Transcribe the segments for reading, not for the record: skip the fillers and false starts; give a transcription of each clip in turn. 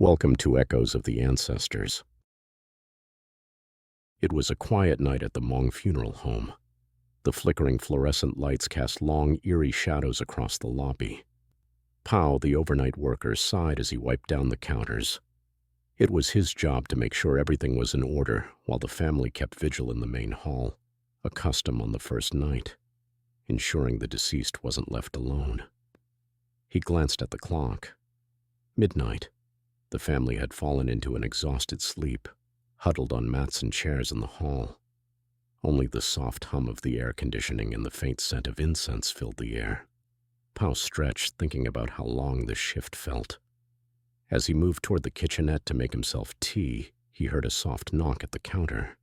Welcome to Echoes of the Ancestors. It was a quiet night at the Hmong funeral home. The flickering fluorescent lights cast long, eerie shadows across the lobby. Pao, the overnight worker, sighed as he wiped down the counters. It was his job to make sure everything was in order while the family kept vigil in the main hall, a custom on the first night, ensuring the deceased wasn't left alone. He glanced at the clock. Midnight. The family had fallen into an exhausted sleep, huddled on mats and chairs in the hall. Only the soft hum of the air conditioning and the faint scent of incense filled the air. Pao stretched, thinking about how long this shift felt. As he moved toward the kitchenette to make himself tea, he heard a soft knock at the counter.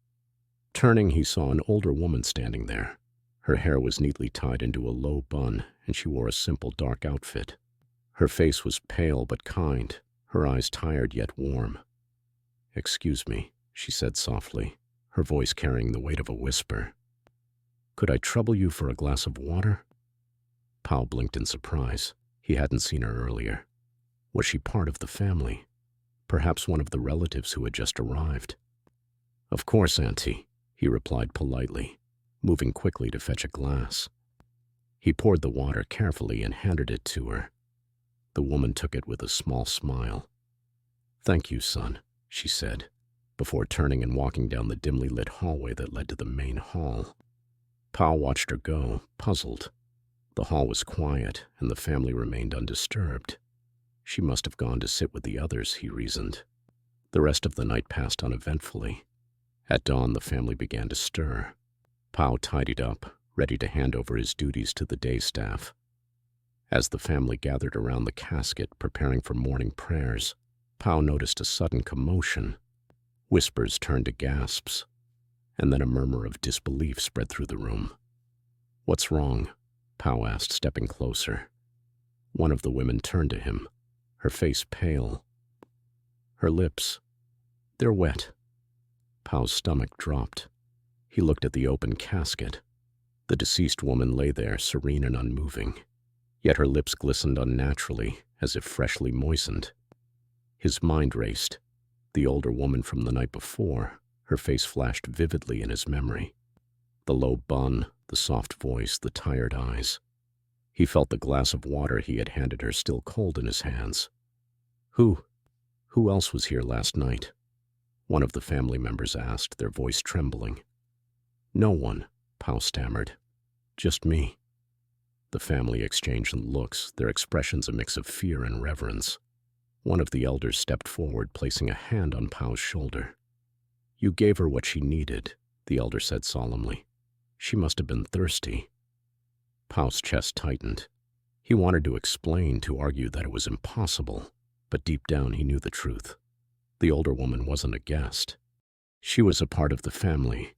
Turning, he saw an older woman standing there. Her hair was neatly tied into a low bun, and she wore a simple dark outfit. Her face was pale but kind, her eyes tired yet warm. "Excuse me," she said softly, her voice carrying the weight of a whisper. "Could I trouble you for a glass of water?" Pao blinked in surprise. He hadn't seen her earlier. Was she part of the family? Perhaps one of the relatives who had just arrived? "Of course, Auntie," he replied politely, moving quickly to fetch a glass. He poured the water carefully and handed it to her. The woman took it with a small smile. "Thank you, son," she said, before turning and walking down the dimly lit hallway that led to the main hall. Pao watched her go, puzzled. The hall was quiet, and the family remained undisturbed. She must have gone to sit with the others, he reasoned. The rest of the night passed uneventfully. At dawn, the family began to stir. Pao tidied up, ready to hand over his duties to the day staff. As the family gathered around the casket, preparing for morning prayers, Pao noticed a sudden commotion. Whispers turned to gasps, and then a murmur of disbelief spread through the room. "What's wrong?" Pao asked, stepping closer. One of the women turned to him, her face pale. Her lips, they're wet. Pao's stomach dropped. He looked at the open casket. The deceased woman lay there, serene and unmoving. Yet her lips glistened unnaturally, as if freshly moistened. His mind raced. The older woman from the night before, her face flashed vividly in his memory. The low bun, the soft voice, the tired eyes. He felt the glass of water he had handed her still cold in his hands. Who else was here last night?" one of the family members asked, their voice trembling. "No one," Pao stammered. "Just me." The family exchanged looks, their expressions a mix of fear and reverence. One of the elders stepped forward, placing a hand on Pao's shoulder. "You gave her what she needed," the elder said solemnly. "She must have been thirsty." Pao's chest tightened. He wanted to explain, to argue that it was impossible, but deep down he knew the truth. The older woman wasn't a guest. She was a part of the family.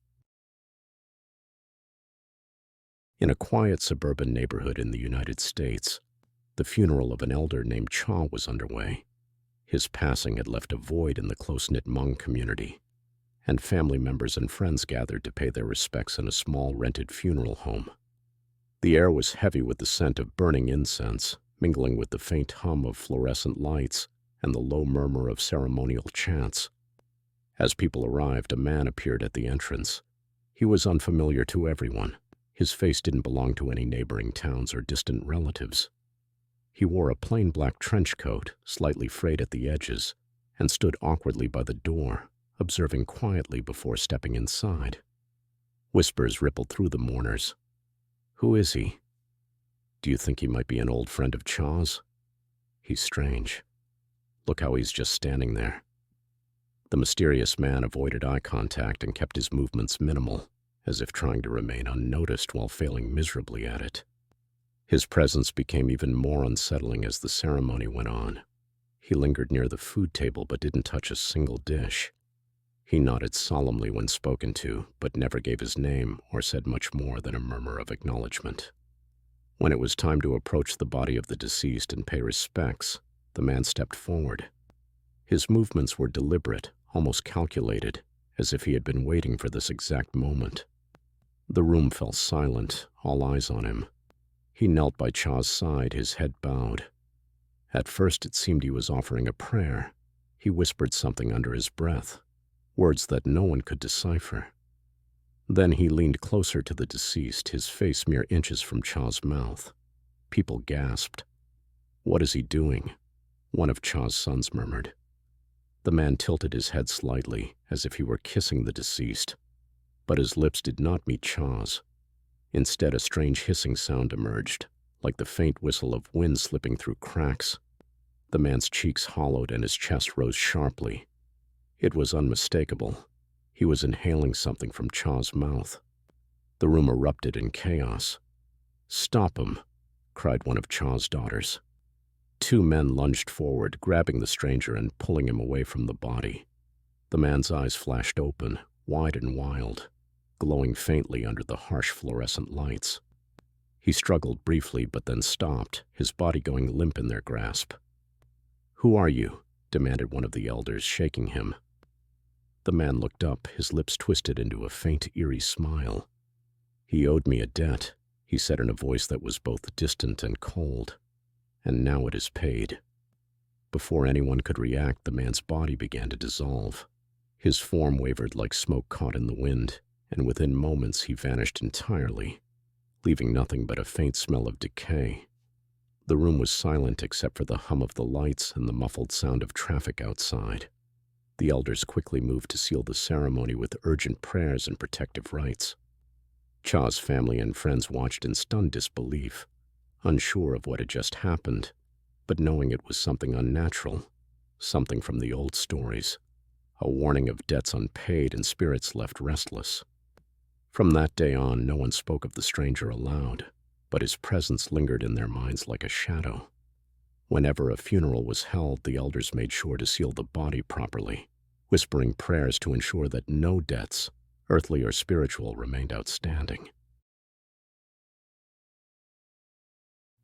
In a quiet suburban neighborhood in the United States, the funeral of an elder named Cha was underway. His passing had left a void in the close-knit Hmong community, and family members and friends gathered to pay their respects in a small rented funeral home. The air was heavy with the scent of burning incense, mingling with the faint hum of fluorescent lights and the low murmur of ceremonial chants. As people arrived, a man appeared at the entrance. He was unfamiliar to everyone. His face didn't belong to any neighboring towns or distant relatives. He wore a plain black trench coat, slightly frayed at the edges, and stood awkwardly by the door, observing quietly before stepping inside. Whispers rippled through the mourners. "Who is he? Do you think he might be an old friend of Cha's? He's strange. Look how he's just standing there." The mysterious man avoided eye contact and kept his movements minimal, as if trying to remain unnoticed while failing miserably at it. His presence became even more unsettling as the ceremony went on. He lingered near the food table but didn't touch a single dish. He nodded solemnly when spoken to, but never gave his name or said much more than a murmur of acknowledgement. When it was time to approach the body of the deceased and pay respects, the man stepped forward. His movements were deliberate, almost calculated, as if he had been waiting for this exact moment. The room fell silent, all eyes on him. He knelt by Cha's side, his head bowed. At first it seemed he was offering a prayer, He whispered something under his breath, words that no one could decipher. Then he leaned closer to the deceased, his face mere inches from Cha's mouth. People gasped. "What is he doing?" one of Cha's sons murmured. The man tilted his head slightly, as if he were kissing the deceased, but his lips did not meet Cha's. Instead, a strange hissing sound emerged, like the faint whistle of wind slipping through cracks. The man's cheeks hollowed and his chest rose sharply. It was unmistakable. He was inhaling something from Cha's mouth. The room erupted in chaos. "Stop him!" cried one of Cha's daughters. Two men lunged forward, grabbing the stranger and pulling him away from the body. The man's eyes flashed open, wide and wild, glowing faintly under the harsh fluorescent lights. He struggled briefly but then stopped, his body going limp in their grasp. "Who are you?" demanded one of the elders, shaking him. The man looked up, his lips twisted into a faint, eerie smile. "He owed me a debt," he said in a voice that was both distant and cold. "And now it is paid." Before anyone could react, the man's body began to dissolve. His form wavered like smoke caught in the wind, and within moments he vanished entirely, leaving nothing but a faint smell of decay. The room was silent except for the hum of the lights and the muffled sound of traffic outside. The elders quickly moved to seal the ceremony with urgent prayers and protective rites. Cha's family and friends watched in stunned disbelief, unsure of what had just happened, but knowing it was something unnatural, something from the old stories, a warning of debts unpaid and spirits left restless. From that day on, no one spoke of the stranger aloud, but his presence lingered in their minds like a shadow. Whenever a funeral was held, the elders made sure to seal the body properly, whispering prayers to ensure that no debts, earthly or spiritual, remained outstanding.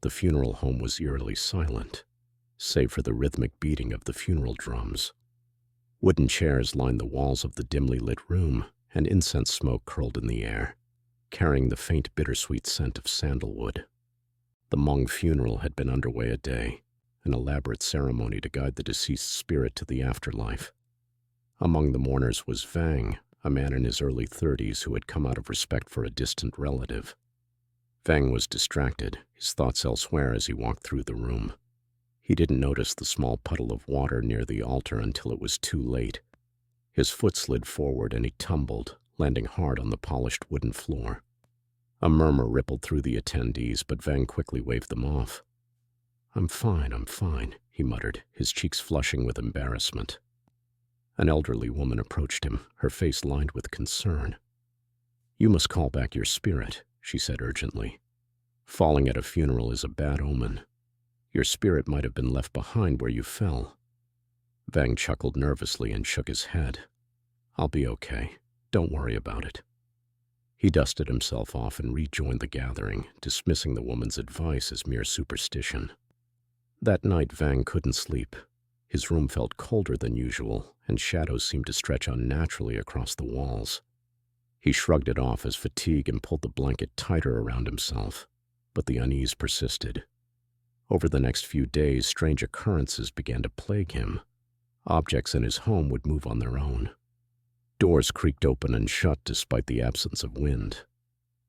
The funeral home was eerily silent, save for the rhythmic beating of the funeral drums. Wooden chairs lined the walls of the dimly lit room, and incense smoke curled in the air, carrying the faint bittersweet scent of sandalwood. The Hmong funeral had been underway a day, an elaborate ceremony to guide the deceased's spirit to the afterlife. Among the mourners was Vang, a man in his early 30s who had come out of respect for a distant relative. Vang was distracted, his thoughts elsewhere as he walked through the room. He didn't notice the small puddle of water near the altar until it was too late. His foot slid forward and he tumbled, landing hard on the polished wooden floor. A murmur rippled through the attendees, but Vang quickly waved them off. I'm fine," he muttered, his cheeks flushing with embarrassment. An elderly woman approached him, her face lined with concern. "You must call back your spirit," she said urgently. "Falling at a funeral is a bad omen. Your spirit might have been left behind where you fell." Vang chuckled nervously and shook his head. "I'll be okay. Don't worry about it." He dusted himself off and rejoined the gathering, dismissing the woman's advice as mere superstition. That night, Vang couldn't sleep. His room felt colder than usual, and shadows seemed to stretch unnaturally across the walls. He shrugged it off as fatigue and pulled the blanket tighter around himself, but the unease persisted. Over the next few days, strange occurrences began to plague him. Objects in his home would move on their own. Doors creaked open and shut despite the absence of wind,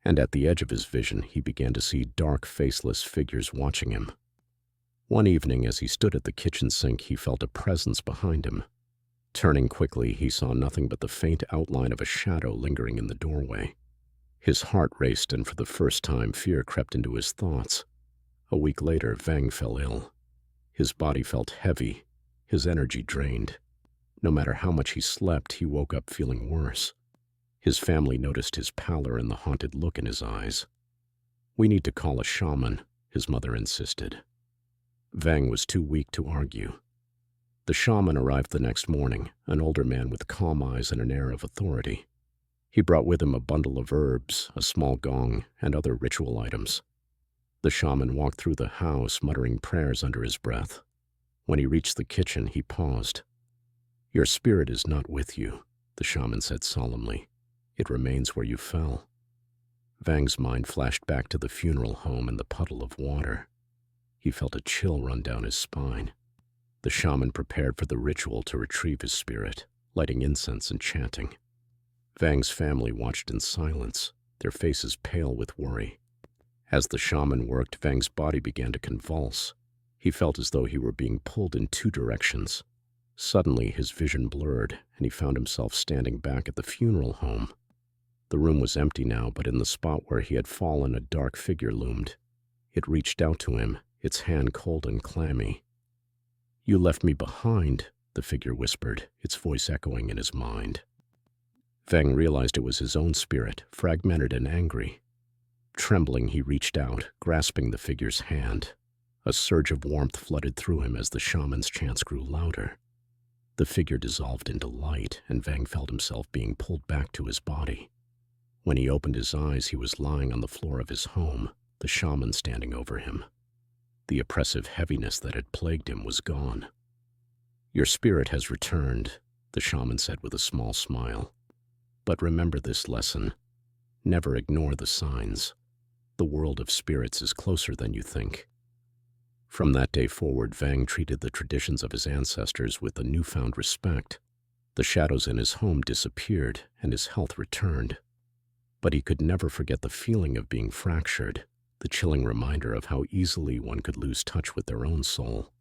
and at the edge of his vision he began to see dark, faceless figures watching him. One evening, as he stood at the kitchen sink, he felt a presence behind him. Turning quickly, he saw nothing but the faint outline of a shadow lingering in the doorway. His heart raced, and for the first time fear crept into his thoughts. A week later, Vang fell ill. His body felt heavy, his energy drained. No matter how much he slept, he woke up feeling worse. His family noticed his pallor and the haunted look in his eyes. "We need to call a shaman," his mother insisted. Vang was too weak to argue. The shaman arrived the next morning, an older man with calm eyes and an air of authority. He brought with him a bundle of herbs, a small gong, and other ritual items. The shaman walked through the house, muttering prayers under his breath. When he reached the kitchen, he paused. "Your spirit is not with you," the shaman said solemnly. "It remains where you fell." Vang's mind flashed back to the funeral home and the puddle of water. He felt a chill run down his spine. The shaman prepared for the ritual to retrieve his spirit, lighting incense and chanting. Vang's family watched in silence, their faces pale with worry. As the shaman worked, Vang's body began to convulse. He felt as though he were being pulled in two directions. Suddenly, his vision blurred, and he found himself standing back at the funeral home. The room was empty now, but in the spot where he had fallen, a dark figure loomed. It reached out to him, its hand cold and clammy. "You left me behind," the figure whispered, its voice echoing in his mind. Vang realized it was his own spirit, fragmented and angry. Trembling, he reached out, grasping the figure's hand. A surge of warmth flooded through him as the shaman's chants grew louder. The figure dissolved into light, and Vang felt himself being pulled back to his body. When he opened his eyes, he was lying on the floor of his home, the shaman standing over him. The oppressive heaviness that had plagued him was gone. "Your spirit has returned," the shaman said with a small smile. "But remember this lesson. Never ignore the signs. The world of spirits is closer than you think." From that day forward, Vang treated the traditions of his ancestors with a newfound respect. The shadows in his home disappeared, and his health returned. But he could never forget the feeling of being fractured, the chilling reminder of how easily one could lose touch with their own soul.